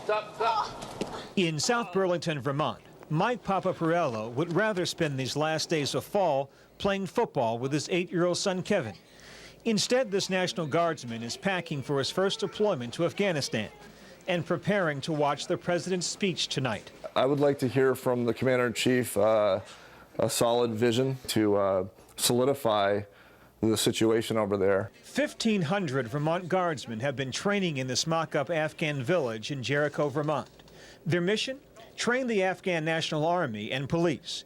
Stop. In South Burlington, Vermont, Mike Papaparello would rather spend these last days of fall playing football with his 8-year-old son, Kevin. Instead, this National Guardsman is packing for his first deployment to Afghanistan and preparing to watch the president's speech tonight. I would like to hear from the Commander-in-Chief a solid vision to solidify the situation over there. 1,500 Vermont Guardsmen have been training in this mock-up Afghan village in Jericho, Vermont. Their mission? Train the Afghan National Army and police.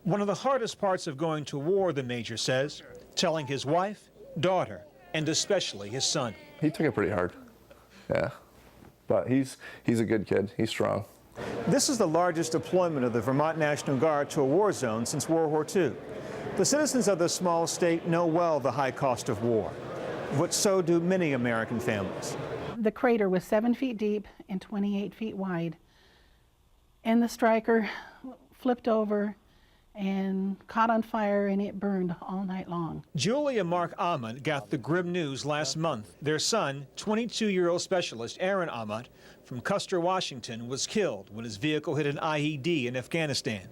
One of the hardest parts of going to war, the major says, telling his wife, daughter, and especially his son. He took it pretty hard, yeah. But he's a good kid. He's strong. This is the largest deployment of the Vermont National Guard to a war zone since World War II. The citizens of this small state know well the high cost of war, but so do many American families. The crater was 7 feet deep and 28 feet wide, and the striker flipped over and caught on fire, and it burned all night long. Julia and Mark Ahmed got the grim news last month. Their son, 22-year-old specialist Aaron Ahmed from Custer, Washington, was killed when his vehicle hit an IED in Afghanistan.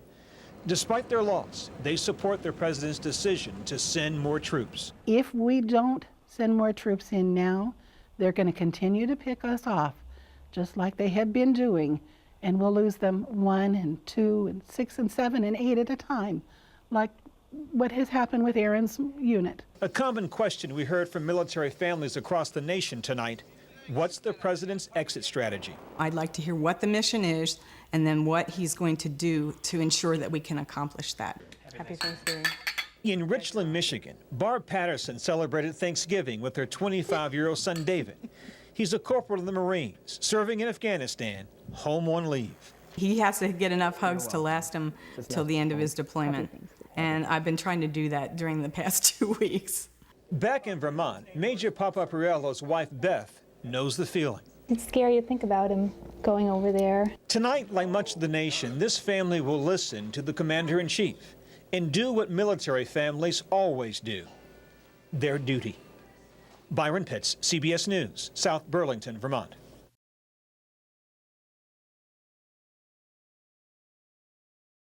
Despite their loss, they support their president's decision to send more troops. If we don't send more troops in now, they're going to continue to pick us off, just like they have been doing, and we'll lose them 1 and 2 and 6 and 7 and 8 at a time, like what has happened with Aaron's unit. A common question we heard from military families across the nation tonight: what's the president's exit strategy? I'd like to hear what the mission is and then what he's going to do to ensure that we can accomplish that. Happy Thanksgiving. In Richland, Michigan, Barb Patterson celebrated Thanksgiving with her 25-year-old son, David. He's a corporal in the Marines, serving in Afghanistan, home on leave. He has to get enough hugs to last him till the end of his deployment, and I've been trying to do that during the past 2 weeks. Back in Vermont, Major Papaparello's wife, Beth, knows the feeling. It's scary to think about him going over there. Tonight, like much of the nation, this family will listen to the Commander-in-Chief and do what military families always do: their duty. Byron Pitts, CBS News, South Burlington, Vermont.